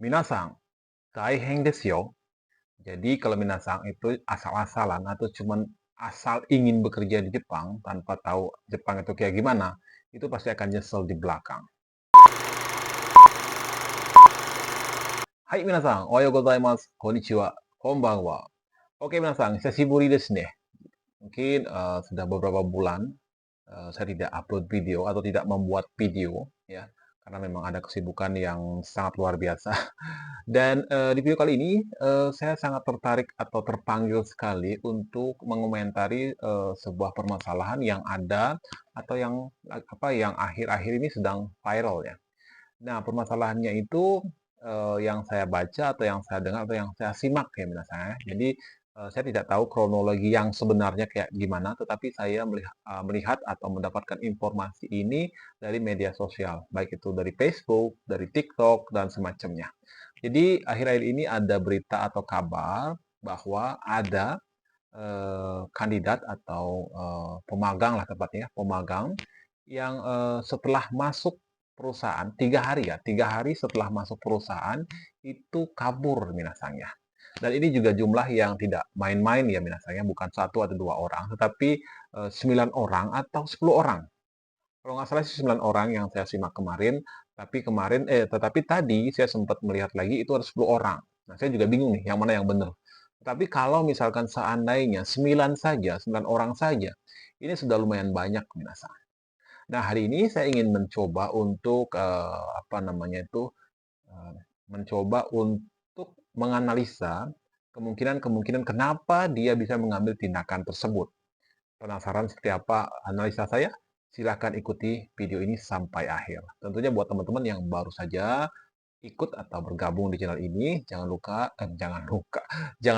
Minasang, daiheng desu yo. Jadi kalau minasang itu asal-asalan atau cuman asal ingin bekerja di Jepang tanpa tahu Jepang itu kayak gimana, itu pasti akan nyesel di belakang. Hai minasang, ohayo gozaimasu, konnichiwa, konbanwa. Oke minasang, sashiburi desu ne. Mungkin sudah beberapa bulan saya tidak upload video atau tidak membuat video ya, karena memang ada kesibukan yang sangat luar biasa. Dan, di video kali ini, saya sangat tertarik atau terpanggil sekali untuk mengomentari, sebuah permasalahan yang ada atau yang, yang akhir-akhir ini sedang viral ya. Nah, permasalahannya itu, yang saya baca atau yang saya dengar atau yang saya simak ya minasang ya. Jadi, saya tidak tahu kronologi yang sebenarnya kayak gimana, tetapi saya melihat atau mendapatkan informasi ini dari media sosial, baik itu dari Facebook, dari TikTok, dan semacamnya. Jadi akhir-akhir ini ada berita atau kabar bahwa ada, kandidat atau, pemagang lah tepatnya, pemagang yang, setelah masuk perusahaan 3 hari ya, 3 hari setelah masuk perusahaan itu kabur minasangnya. Dan ini juga jumlah yang tidak main-main ya minasangnya, bukan satu atau 2 orang, tetapi, 9 orang atau 10 orang. Kalau nggak salah sih 9 orang yang saya simak kemarin, tetapi tadi saya sempat melihat lagi itu ada 10 orang. Nah, saya juga bingung nih yang mana yang benar. Tapi kalau misalkan seandainya 9 saja, 9 orang saja, ini sudah lumayan banyak minasa. Nah, hari ini saya ingin mencoba untuk, eee, mencoba untuk menganalisa kemungkinan-kemungkinan kenapa dia bisa mengambil tindakan tersebut. Penasaran seperti apa analisa saya? Silahkan ikuti video ini sampai akhir. Tentunya buat teman-teman yang baru saja ikut atau bergabung di channel ini, jangan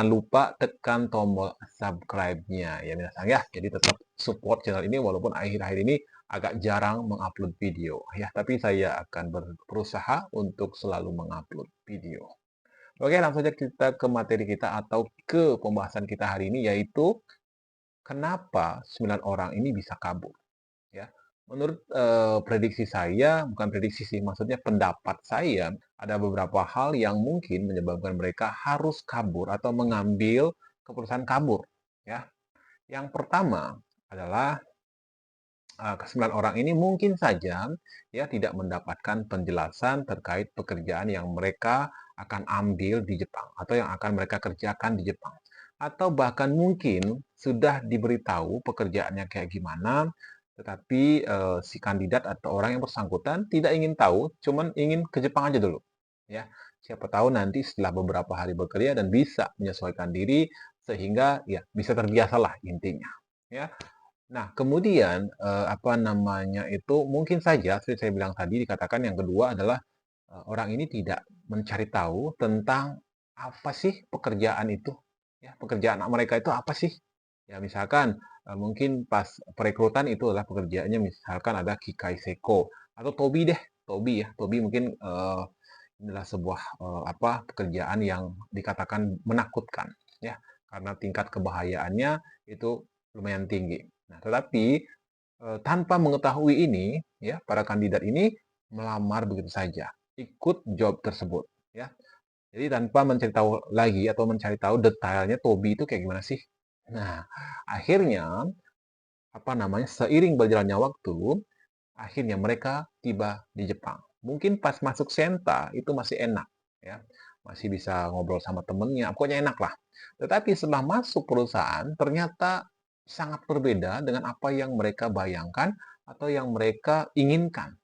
lupa tekan tombol subscribe-nya ya minasang ya. Jadi tetap support channel ini walaupun akhir-akhir ini agak jarang mengupload video ya, tapi saya akan berusaha untuk selalu mengupload video. Oke, langsung saja kita ke materi kita atau ke pembahasan kita hari ini yaitu kenapa 9 orang ini bisa kabur, ya. Menurut, prediksi saya, bukan prediksi sih, maksudnya pendapat saya, ada beberapa hal yang mungkin menyebabkan mereka harus kabur atau mengambil keputusan kabur, ya. Yang pertama adalah, ke-9 orang ini mungkin saja, ya, tidak mendapatkan penjelasan terkait pekerjaan yang mereka akan ambil di Jepang atau yang akan mereka kerjakan di Jepang. Atau bahkan mungkin sudah diberitahu pekerjaannya kayak gimana, tetapi, si kandidat atau orang yang bersangkutan tidak ingin tahu, cuman ingin ke Jepang aja dulu, ya. Siapa tahu nanti setelah beberapa hari bekerja dan bisa menyesuaikan diri sehingga ya bisa terbiasalah intinya, ya. Nah, kemudian, itu, mungkin saja seperti saya bilang tadi dikatakan yang kedua adalah, orang ini tidak mencari tahu tentang apa sih pekerjaan itu, ya, pekerjaan mereka itu apa sih? Ya misalkan, mungkin pas perekrutan itu adalah pekerjaannya misalkan ada Kikai Seko atau Tobi deh, Tobi ya, Tobi mungkin, adalah sebuah, pekerjaan yang dikatakan menakutkan, ya, karena tingkat kebahayaannya itu lumayan tinggi. Nah, tetapi, tanpa mengetahui ini, ya, para kandidat ini melamar begitu saja, ikut job tersebut, ya. Jadi tanpa mencari tahu lagi atau mencari tahu detailnya Tobi itu kayak gimana sih. Nah, akhirnya, seiring berjalannya waktu, akhirnya mereka tiba di Jepang. Mungkin pas masuk Senta itu masih enak, ya, masih bisa ngobrol sama temennya, pokoknya enak lah. Tetapi setelah masuk perusahaan, ternyata sangat berbeda dengan apa yang mereka bayangkan atau yang mereka inginkan.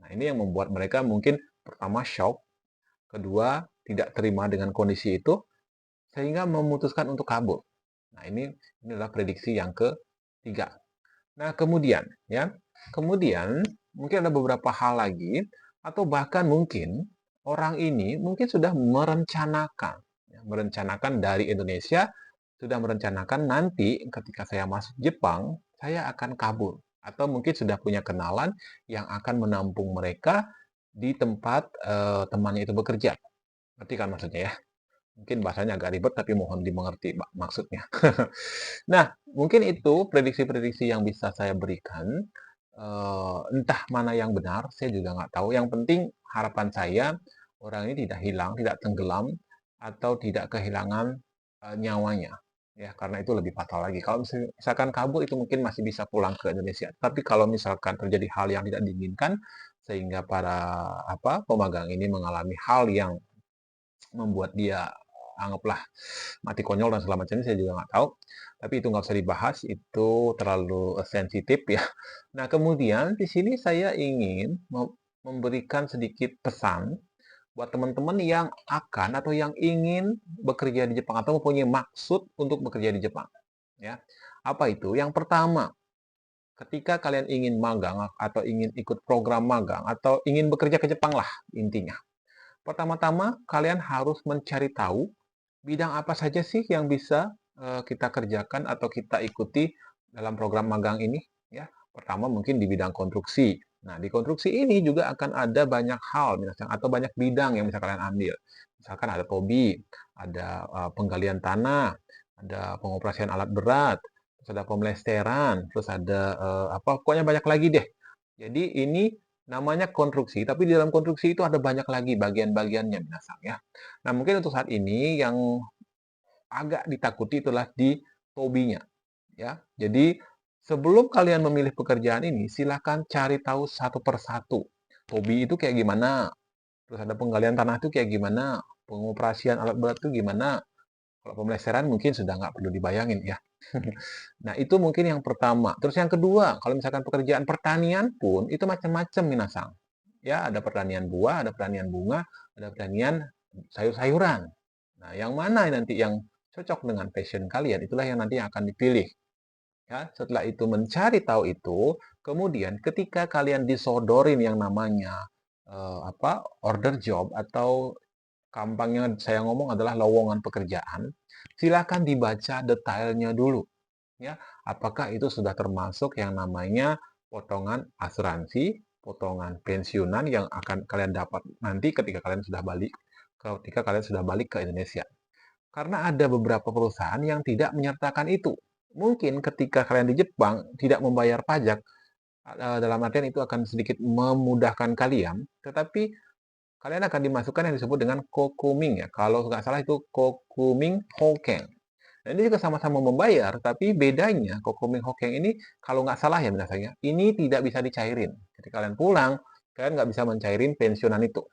Nah, ini yang membuat mereka mungkin pertama shock, kedua tidak terima dengan kondisi itu, sehingga memutuskan untuk kabur. Nah, ini adalah prediksi yang ketiga. Nah, kemudian mungkin ada beberapa hal lagi atau bahkan mungkin orang ini mungkin sudah merencanakan, ya, merencanakan dari Indonesia, sudah merencanakan nanti ketika saya masuk Jepang, saya akan kabur. Atau mungkin sudah punya kenalan yang akan menampung mereka di tempat, temannya itu bekerja. Ngerti kan maksudnya ya? Mungkin bahasanya agak ribet tapi mohon dimengerti maksudnya. Nah, mungkin itu prediksi-prediksi yang bisa saya berikan, entah mana yang benar, saya juga nggak tahu. Yang penting harapan saya, orang ini tidak hilang, tidak tenggelam, atau tidak kehilangan nyawanya. Ya, karena itu lebih fatal lagi. Kalau misalkan kabur itu mungkin masih bisa pulang ke Indonesia. Tapi kalau misalkan terjadi hal yang tidak diinginkan, sehingga para pemagang ini mengalami hal yang membuat dia anggaplah mati konyol dan segala macamnya, saya juga nggak tahu. Tapi itu nggak usah dibahas, itu terlalu sensitif ya. Nah, kemudian di sini saya ingin memberikan sedikit pesan buat teman-teman yang akan atau yang ingin bekerja di Jepang atau mempunyai maksud untuk bekerja di Jepang. Ya, apa itu? Yang pertama, ketika kalian ingin magang atau ingin ikut program magang atau ingin bekerja ke Jepang lah intinya. Pertama-tama kalian harus mencari tahu bidang apa saja sih yang bisa kita kerjakan atau kita ikuti dalam program magang ini ya. Pertama mungkin di bidang konstruksi. Nah, di konstruksi ini juga akan ada banyak hal misalkan atau banyak bidang yang bisa kalian ambil. Misalkan ada tobi, ada penggalian tanah, ada pengoperasian alat berat, terus ada pemlesteran, terus ada pokoknya banyak lagi deh. Jadi ini namanya konstruksi, tapi di dalam konstruksi itu ada banyak lagi bagian-bagiannya minasang ya. Nah, mungkin untuk saat ini yang agak ditakuti itulah di tobinya ya. Jadi sebelum kalian memilih pekerjaan ini, silahkan cari tahu satu persatu. Tobi itu kayak gimana? Terus ada penggalian tanah itu kayak gimana? Pengoperasian alat berat itu gimana? Kalau pemeleseran mungkin sudah nggak perlu dibayangin ya. Nah, itu mungkin yang pertama. Terus yang kedua, kalau misalkan pekerjaan pertanian pun itu macam-macam minasang. Ya, ada pertanian buah, ada pertanian bunga, ada pertanian sayur-sayuran. Nah, yang mana nanti yang cocok dengan passion kalian, itulah yang nanti akan dipilih. Ya, setelah itu mencari tahu itu, kemudian ketika kalian disodorin yang namanya order job atau gampangnya saya ngomong adalah lowongan pekerjaan, silakan dibaca detailnya dulu. Ya, apakah itu sudah termasuk yang namanya potongan asuransi, potongan pensiunan yang akan kalian dapat nanti ketika kalian sudah balik ke Indonesia. Karena ada beberapa perusahaan yang tidak menyertakan itu. Mungkin ketika kalian di Jepang tidak membayar pajak, dalam artian itu akan sedikit memudahkan kalian, tetapi kalian akan dimasukkan yang disebut dengan kokuming ya. Kalau nggak salah itu kokuming hoken. Nah, ini juga sama-sama membayar, tapi bedanya kokuming hoken ini kalau nggak salah ya biasanya, ini tidak bisa dicairin. Jadi kalian pulang, kalian nggak bisa mencairin pensiunan itu.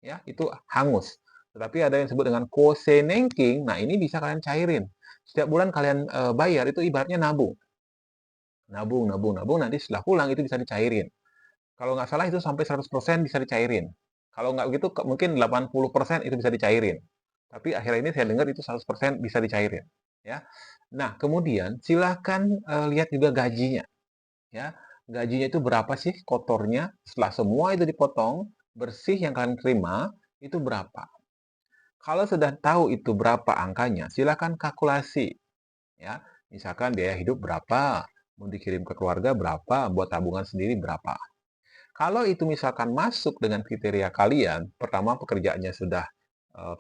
Ya, itu hangus. Tetapi ada yang disebut dengan kosenengking, nah ini bisa kalian cairin. Setiap bulan kalian bayar itu ibaratnya nabung. Nabung, nabung, nabung, nanti setelah pulang itu bisa dicairin. Kalau nggak salah itu sampai 100% bisa dicairin. Kalau nggak begitu mungkin 80% itu bisa dicairin. Tapi akhir ini saya dengar itu 100% bisa dicairin. Ya. Nah, kemudian silahkan lihat juga gajinya. Ya. Gajinya itu berapa sih kotornya? Setelah semua itu dipotong, bersih yang kalian terima, itu berapa? Kalau sudah tahu itu berapa angkanya, silahkan kalkulasi. Ya. Misalkan biaya hidup berapa, mau dikirim ke keluarga berapa, buat tabungan sendiri berapa. Kalau itu misalkan masuk dengan kriteria kalian, pertama pekerjaannya sudah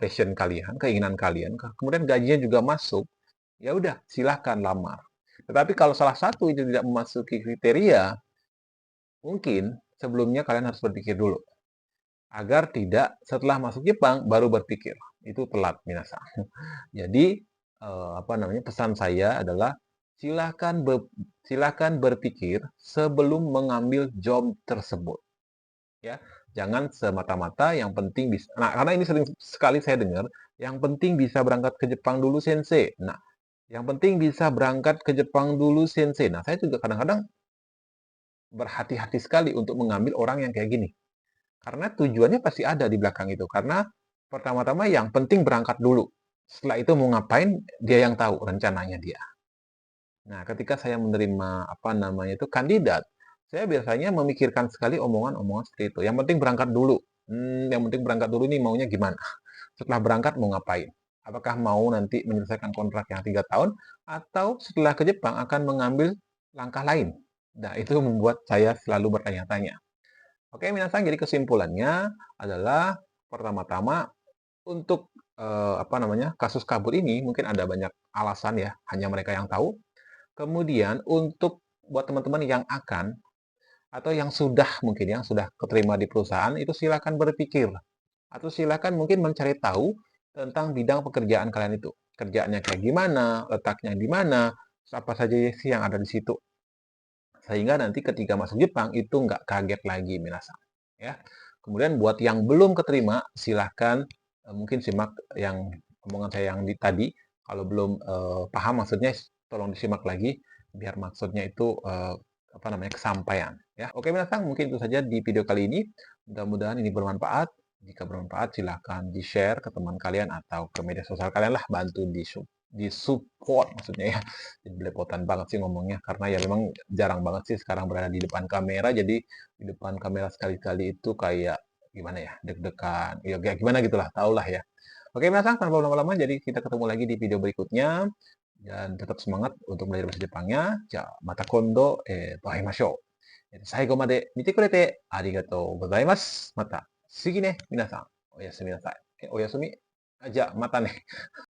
passion kalian, keinginan kalian, kemudian gajinya juga masuk, ya udah silahkan lamar. Tetapi kalau salah satu itu tidak memasuki kriteria, mungkin sebelumnya kalian harus berpikir dulu agar tidak setelah masuk Jepang baru berpikir. Itu telat minasa. Jadi pesan saya adalah silakan silakan berpikir sebelum mengambil job tersebut. Ya, jangan semata-mata yang penting bisa. Nah, karena ini sering sekali saya dengar, yang penting bisa berangkat ke Jepang dulu sensei. Nah, yang penting bisa berangkat ke Jepang dulu sensei. Nah, saya juga kadang-kadang berhati-hati sekali untuk mengambil orang yang kayak gini. Karena tujuannya pasti ada di belakang itu. Karena pertama-tama yang penting berangkat dulu. Setelah itu mau ngapain, dia yang tahu rencananya dia. Nah, ketika saya menerima kandidat, saya biasanya memikirkan sekali omongan-omongan seperti itu. Yang penting berangkat dulu. Yang penting berangkat dulu nih maunya gimana? Setelah berangkat mau ngapain? Apakah mau nanti menyelesaikan kontrak yang 3 tahun atau setelah ke Jepang akan mengambil langkah lain? Nah, itu membuat saya selalu bertanya-tanya. Oke, minasan, jadi kesimpulannya adalah pertama-tama untuk kasus kabur ini mungkin ada banyak alasan ya, hanya mereka yang tahu. Kemudian untuk buat teman-teman yang akan atau yang sudah mungkin yang sudah keterima di perusahaan itu silakan berpikir Atau silakan mungkin mencari tahu tentang bidang pekerjaan kalian itu. Kerjaannya kayak gimana, letaknya di mana, apa saja sih yang ada di situ. Sehingga nanti ketika masuk Jepang itu nggak kaget lagi minasan. Ya. Kemudian buat yang belum keterima, silahkan mungkin simak yang omongan saya yang tadi. Kalau belum paham maksudnya, tolong disimak lagi biar maksudnya itu apa namanya kesampaian. Ya, oke minasan, mungkin itu saja di video kali ini. Mudah-mudahan ini bermanfaat. Jika bermanfaat, silahkan di-share ke teman kalian atau ke media sosial kalian lah, bantu di-support maksudnya ya. Jadi belepotan banget sih ngomongnya, karena ya memang jarang banget sih sekarang berada di depan kamera, jadi di depan kamera sekali-kali itu kayak gimana ya, deg-degan, ya kayak gimana gitulah, tau lah ya. Oke, Mas, tanpa lama-lama, jadi kita ketemu lagi di video berikutnya, dan tetap semangat untuk belajar bahasa Jepangnya. Ja, mata kondo, tohaimashou. 最後まで見てくれてありがとうございます。また次ね、皆さん、おやすみなさい。おやすみ。じゃあ、またね。